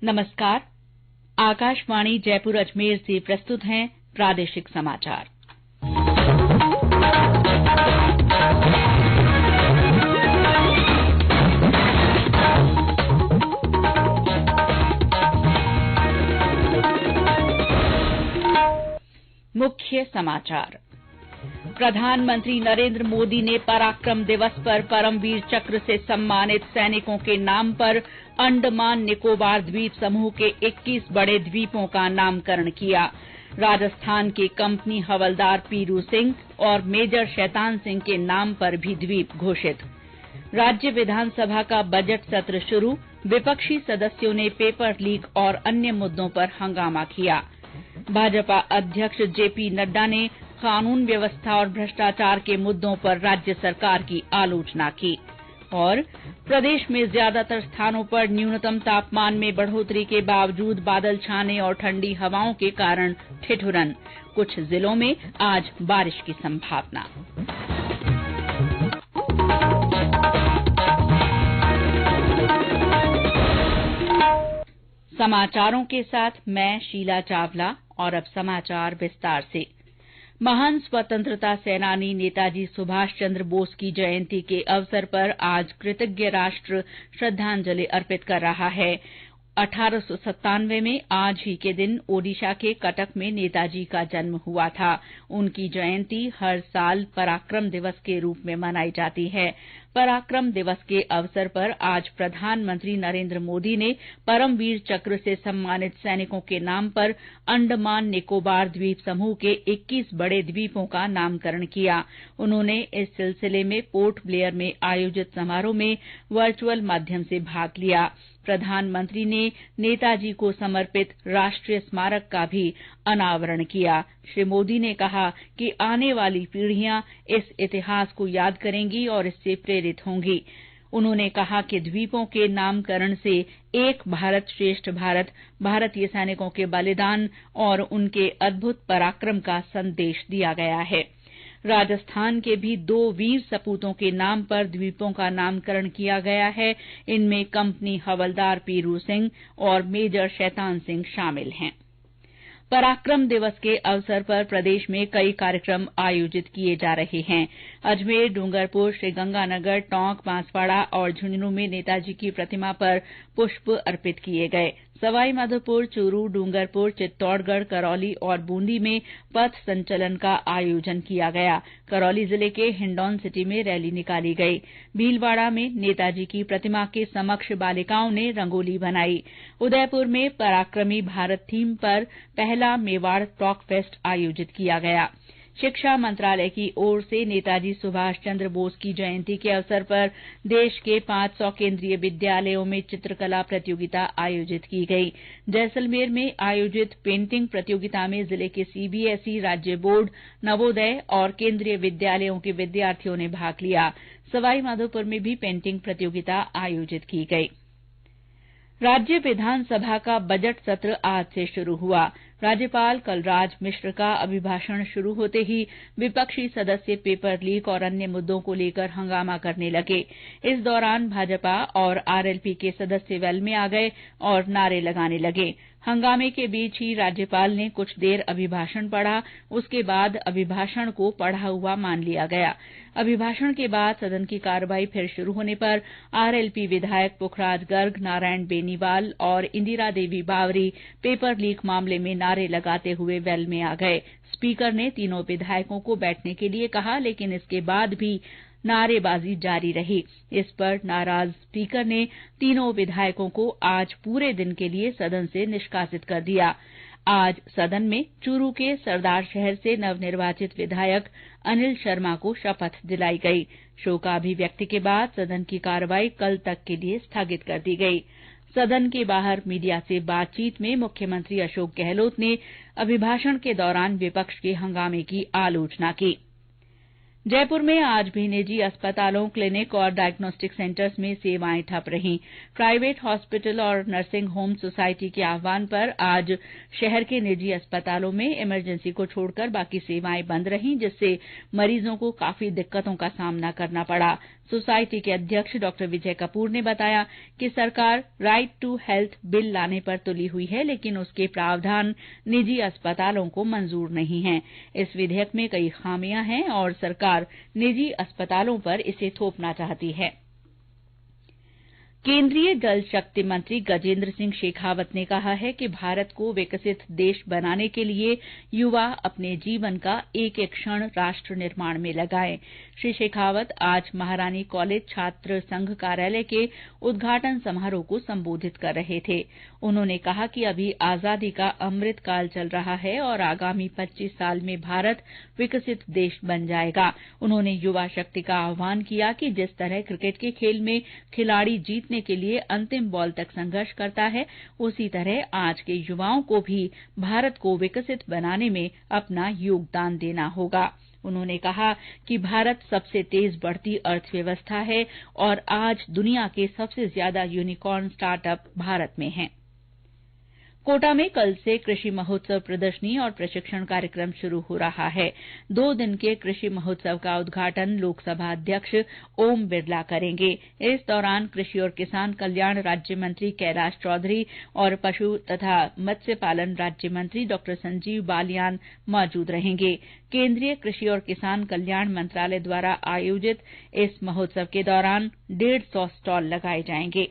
नमस्कार। आकाशवाणी जयपुर अजमेर से प्रस्तुत हैं प्रादेशिक समाचार। मुख्य समाचार। प्रधानमंत्री नरेंद्र मोदी ने पराक्रम दिवस पर परमवीर चक्र से सम्मानित सैनिकों के नाम पर अंडमान निकोबार द्वीप समूह के 21 बड़े द्वीपों का नामकरण किया। राजस्थान के कंपनी हवलदार पीरू सिंह और मेजर शैतान सिंह के नाम पर भी द्वीप घोषित। राज्य विधानसभा का बजट सत्र शुरू। विपक्षी सदस्यों ने पेपर लीक और अन्य मुद्दों पर हंगामा किया। भाजपा अध्यक्ष जेपी नड्डा ने कानून व्यवस्था और भ्रष्टाचार के मुद्दों पर राज्य सरकार की आलोचना की। और प्रदेश में ज्यादातर स्थानों पर न्यूनतम तापमान में बढ़ोतरी के बावजूद बादल छाने और ठंडी हवाओं के कारण ठिठुरन। कुछ जिलों में आज बारिश की संभावना। समाचारों के साथ मैं शीला चावला। और अब समाचार विस्तार से। महान स्वतंत्रता सेनानी नेताजी सुभाष चंद्र बोस की जयंती के अवसर पर आज कृतज्ञ राष्ट्र श्रद्धांजलि अर्पित कर रहा है। 1897 में आज ही के दिन ओडिशा के कटक में नेताजी का जन्म हुआ था। उनकी जयंती हर साल पराक्रम दिवस के रूप में मनाई जाती है। पराक्रम दिवस के अवसर पर आज प्रधानमंत्री नरेंद्र मोदी ने परमवीर चक्र से सम्मानित सैनिकों के नाम पर अंडमान निकोबार द्वीप समूह के 21 बड़े द्वीपों का नामकरण किया। उन्होंने इस सिलसिले में पोर्ट ब्लेयर में आयोजित समारोह में वर्चुअल माध्यम से भाग लिया। प्रधानमंत्री ने नेताजी को समर्पित राष्ट्रीय स्मारक का भी अनावरण किया। श्री मोदी ने कहा कि आने वाली पीढ़ियां इस इतिहास को याद करेंगी और इससे प्रेरित होंगी। उन्होंने कहा कि द्वीपों के नामकरण से एक भारत श्रेष्ठ भारत, भारतीय सैनिकों के बलिदान और उनके अद्भुत पराक्रम का संदेश दिया गया है। राजस्थान के भी 2 वीर सपूतों के नाम पर द्वीपों का नामकरण किया गया है। इनमें कंपनी हवलदार पीरू सिंह और मेजर शैतान सिंह शामिल हैं। पराक्रम दिवस के अवसर पर प्रदेश में कई कार्यक्रम आयोजित किए जा रहे हैं। अजमेर, डूंगरपुर, श्रीगंगानगर, टोंक, बांसवाड़ा और झुंझुनूं में नेताजी की प्रतिमा पर पुष्प अर्पित किए गए। सवाईमाधोपुर, चूरू, डूंगरपुर, चित्तौड़गढ़, करौली और बूंदी में पथ संचलन का आयोजन किया गया। करौली जिले के हिंडौन सिटी में रैली निकाली गई। भीलवाड़ा में नेताजी की प्रतिमा के समक्ष बालिकाओं ने रंगोली बनाई। उदयपुर में पराक्रमी भारत थीम पर पहला मेवाड़ टॉक फेस्ट आयोजित किया गया। शिक्षा मंत्रालय की ओर से नेताजी सुभाष चंद्र बोस की जयंती के अवसर पर देश के 500 केंद्रीय विद्यालयों में चित्रकला प्रतियोगिता आयोजित की गई। जैसलमेर में आयोजित पेंटिंग प्रतियोगिता में जिले के सीबीएसई, राज्य बोर्ड, नवोदय और केंद्रीय विद्यालयों के विद्यार्थियों ने भाग लिया। सवाईमाधोपुर में भी पेंटिंग प्रतियोगिता आयोजित की गई। राज्य विधानसभा का बजट सत्र आज से शुरू हुआ। राज्यपाल कलराज मिश्र का अभिभाषण शुरू होते ही विपक्षी सदस्य पेपर लीक और अन्य मुद्दों को लेकर हंगामा करने लगे। इस दौरान भाजपा और आरएलपी के सदस्य वेल में आ गए और नारे लगाने लगे। हंगामे के बीच ही राज्यपाल ने कुछ देर अभिभाषण पढ़ा। उसके बाद अभिभाषण को पढ़ा हुआ मान लिया गया। अभिभाषण के बाद सदन की कार्यवाही फिर शुरू होने पर आरएलपी विधायक पुखराज गर्ग, नारायण बेनीवाल और इंदिरा देवी बावरी पेपर लीक मामले में नारे लगाते हुए वेल में आ गए। स्पीकर ने तीनों विधायकों को बैठने के लिए कहा, लेकिन इसके बाद भी नारेबाजी जारी रही। इस पर नाराज स्पीकर ने तीनों विधायकों को आज पूरे दिन के लिए सदन से निष्कासित कर दिया। आज सदन में चूरू के सरदार शहर से नवनिर्वाचित विधायक अनिल शर्मा को शपथ दिलाई गई। शोकाभिव्यक्ति के बाद सदन की कार्यवाही कल तक के लिए स्थगित कर दी गई। सदन के बाहर मीडिया से बातचीत में मुख्यमंत्री अशोक गहलोत ने अभिभाषण के दौरान विपक्ष के हंगामे की आलोचना की। जयपुर में आज भी निजी अस्पतालों, क्लिनिक और डायग्नोस्टिक सेंटर्स में सेवाएं ठप रहीं। प्राइवेट हॉस्पिटल और नर्सिंग होम सोसाइटी के आह्वान पर आज शहर के निजी अस्पतालों में इमरजेंसी को छोड़कर बाकी सेवाएं बंद रहीं, जिससे मरीजों को काफी दिक्कतों का सामना करना पड़ा। सोसाइटी के अध्यक्ष डॉ विजय कपूर ने बताया कि सरकार राइट टू हेल्थ बिल लाने पर तुली हुई है, लेकिन उसके प्रावधान निजी अस्पतालों को मंजूर नहीं हैं। इस विधेयक में कई खामियां हैं और सरकार निजी अस्पतालों पर इसे थोपना चाहती है। केंद्रीय जल शक्ति मंत्री गजेंद्र सिंह शेखावत ने कहा है कि भारत को विकसित देश बनाने के लिए युवा अपने जीवन का एक एक क्षण राष्ट्र निर्माण में लगाएं। श्री शेखावत आज महारानी कॉलेज छात्र संघ कार्यालय के उद्घाटन समारोह को संबोधित कर रहे थे। उन्होंने कहा कि अभी आजादी का अमृत काल चल रहा है और आगामी 25 साल में भारत विकसित देश बन जाएगा। उन्होंने युवा शक्ति का आह्वान किया कि जिस तरह क्रिकेट के खेल में खिलाड़ी जीतने के लिए अंतिम बॉल तक संघर्ष करता है, उसी तरह आज के युवाओं को भी भारत को विकसित बनाने में अपना योगदान देना होगा। उन्होंने कहा कि भारत सबसे तेज बढ़ती अर्थव्यवस्था है और आज दुनिया के सबसे ज्यादा यूनिकॉर्न स्टार्टअप भारत में हैं। कोटा में कल से कृषि महोत्सव प्रदर्शनी और प्रशिक्षण कार्यक्रम शुरू हो रहा है। 2 दिन के कृषि महोत्सव का उद्घाटन लोकसभा अध्यक्ष ओम बिरला करेंगे। इस दौरान कृषि और किसान कल्याण राज्य मंत्री कैलाश चौधरी और पशु तथा मत्स्य पालन राज्य मंत्री डॉ संजीव बालियान मौजूद रहेंगे। केंद्रीय कृषि और किसान कल्याण मंत्रालय द्वारा आयोजित इस महोत्सव के दौरान 150 स्टॉल लगाए जाएंगे।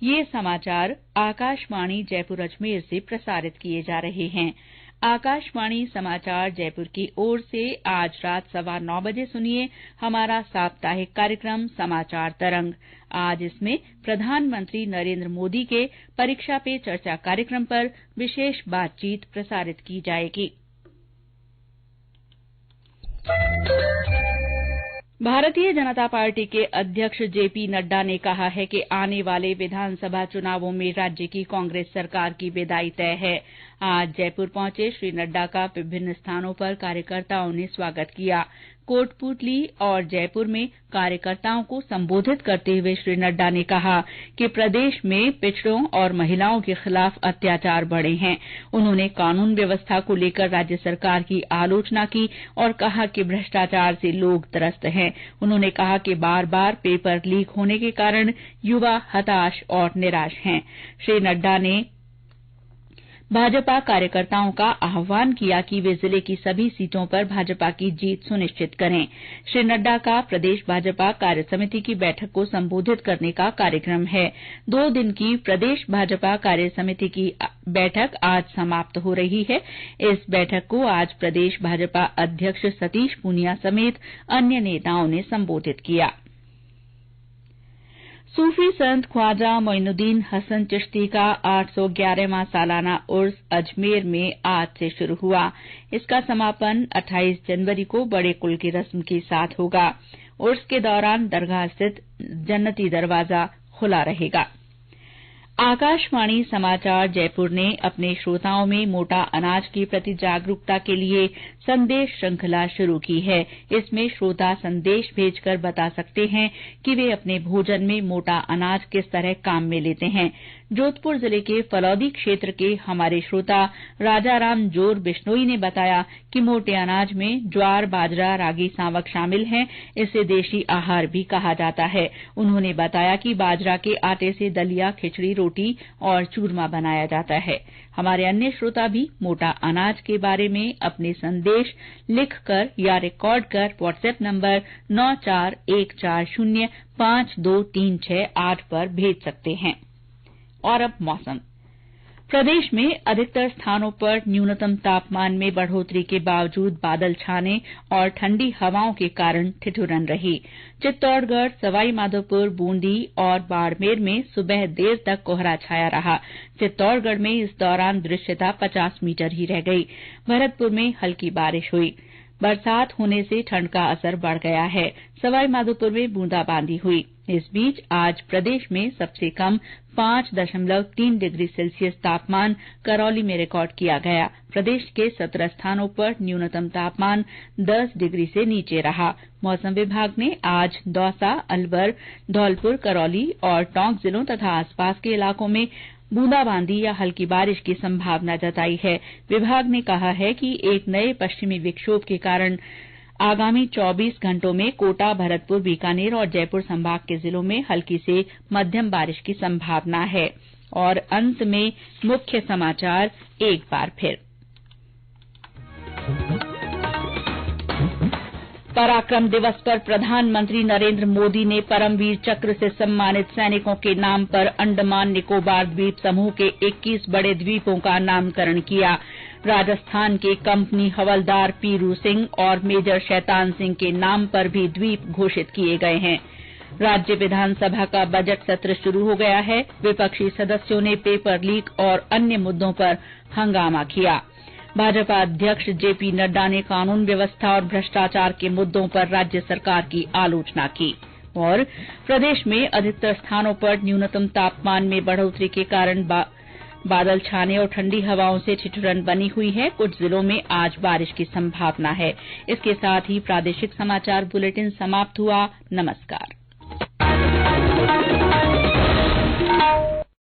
ये समाचार आकाशवाणी जयपुर अजमेर से प्रसारित किए जा रहे हैं। आकाशवाणी समाचार जयपुर की ओर से आज रात 9:15 बजे सुनिए हमारा साप्ताहिक कार्यक्रम समाचार तरंग। आज इसमें प्रधानमंत्री नरेंद्र मोदी के परीक्षा पे चर्चा कार्यक्रम पर विशेष बातचीत प्रसारित की जाएगी। भारतीय जनता पार्टी के अध्यक्ष जेपी नड्डा ने कहा है कि आने वाले विधानसभा चुनावों में राज्य की कांग्रेस सरकार की विदाई तय है। आज जयपुर पहुंचे श्री नड्डा का विभिन्न स्थानों पर कार्यकर्ताओं ने स्वागत किया। कोटपूतली और जयपुर में कार्यकर्ताओं को संबोधित करते हुए श्री नड्डा ने कहा कि प्रदेश में पिछड़ों और महिलाओं के खिलाफ अत्याचार बढ़े हैं। उन्होंने कानून व्यवस्था को लेकर राज्य सरकार की आलोचना की और कहा कि भ्रष्टाचार से लोग त्रस्त हैं। उन्होंने कहा कि बार बार पेपर लीक होने के कारण युवा हताश और निराश हैं। श्री नड्डा ने भाजपा कार्यकर्ताओं का आह्वान किया कि वे जिले की सभी सीटों पर भाजपा की जीत सुनिश्चित करें। श्री नड्डा का प्रदेश भाजपा कार्य समिति की बैठक को संबोधित करने का कार्यक्रम है। 2 दिन की प्रदेश भाजपा कार्य समिति की बैठक आज समाप्त हो रही है। इस बैठक को आज प्रदेश भाजपा अध्यक्ष सतीश पूनिया समेत अन्य नेताओं ने संबोधित किया। सूफी संत ख्वाजा मोइनुद्दीन हसन चिश्ती का 811वां सालाना उर्स अजमेर में आज से शुरू हुआ। इसका समापन 28 जनवरी को बड़े कुल की रस्म के साथ होगा। उर्स के दौरान दरगाह स्थित जन्नती दरवाजा खुला रहेगा। आकाशवाणी समाचार जयपुर ने अपने श्रोताओं में मोटा अनाज के प्रति जागरूकता के लिए संदेश श्रृंखला शुरू की है। इसमें श्रोता संदेश भेजकर बता सकते हैं कि वे अपने भोजन में मोटा अनाज किस तरह काम में लेते हैं। जोधपुर जिले के फलौदी क्षेत्र के हमारे श्रोता राजाराम जोर बिश्नोई ने बताया कि मोटे अनाज में ज्वार, बाजरा, रागी, सांवक शामिल हैं। इसे देशी आहार भी कहा जाता है। उन्होंने बताया कि बाजरा के आटे से दलिया, खिचड़ी, रोटी और चूरमा बनाया जाता है। हमारे अन्य श्रोता भी मोटा अनाज के बारे में अपने संदेश लिखकर या रिकॉर्ड कर व्हाट्सएप नंबर 9414052368 पर भेज सकते हैं। और अब मौसम। प्रदेश में अधिकतर स्थानों पर न्यूनतम तापमान में बढ़ोतरी के बावजूद बादल छाने और ठंडी हवाओं के कारण ठिठुरन रही। चित्तौड़गढ़, सवाईमाधोपुर, बूंदी और बाड़मेर में सुबह देर तक कोहरा छाया रहा। चित्तौड़गढ़ में इस दौरान दृश्यता 50 मीटर ही रह गई। भरतपुर में हल्की बारिश हुई। बरसात होने से ठंड का असर बढ़ गया है। सवाईमाधोपुर में बूंदाबांदी हुई। इस बीच आज प्रदेश में सबसे कम 5.3 डिग्री सेल्सियस तापमान करौली में रिकॉर्ड किया गया। प्रदेश के 17 स्थानों पर न्यूनतम तापमान 10 डिग्री से नीचे रहा। मौसम विभाग ने आज दौसा, अलवर, धौलपुर, करौली और टोंक जिलों तथा आसपास के इलाकों में बूंदाबांदी या हल्की बारिश की संभावना जताई है। विभाग ने कहा है कि एक नए पश्चिमी विक्षोभ के कारण आगामी 24 घंटों में कोटा, भरतपुर, बीकानेर और जयपुर संभाग के जिलों में हल्की से मध्यम बारिश की संभावना है। और अंत में मुख्य समाचार एक बार फिर। पराक्रम दिवस पर प्रधानमंत्री नरेंद्र मोदी ने परमवीर चक्र से सम्मानित सैनिकों के नाम पर अंडमान निकोबार द्वीप समूह के 21 बड़े द्वीपों का नामकरण किया। राजस्थान के कंपनी हवलदार पीरू सिंह और मेजर शैतान सिंह के नाम पर भी द्वीप घोषित किए गए हैं। राज्य विधानसभा का बजट सत्र शुरू हो गया है। विपक्षी सदस्यों ने पेपर लीक और अन्य मुद्दों पर हंगामा किया। भाजपा अध्यक्ष जेपी नड्डा ने कानून व्यवस्था और भ्रष्टाचार के मुद्दों पर राज्य सरकार की आलोचना की। और प्रदेश में अधिकतर स्थानों पर न्यूनतम तापमान में बढ़ोतरी के कारण बादल छाने और ठंडी हवाओं से ठिठुरन बनी हुई है। कुछ जिलों में आज बारिश की संभावना है। इसके साथ ही प्रादेशिक समाचार बुलेटिन समाप्त हुआ। नमस्कार।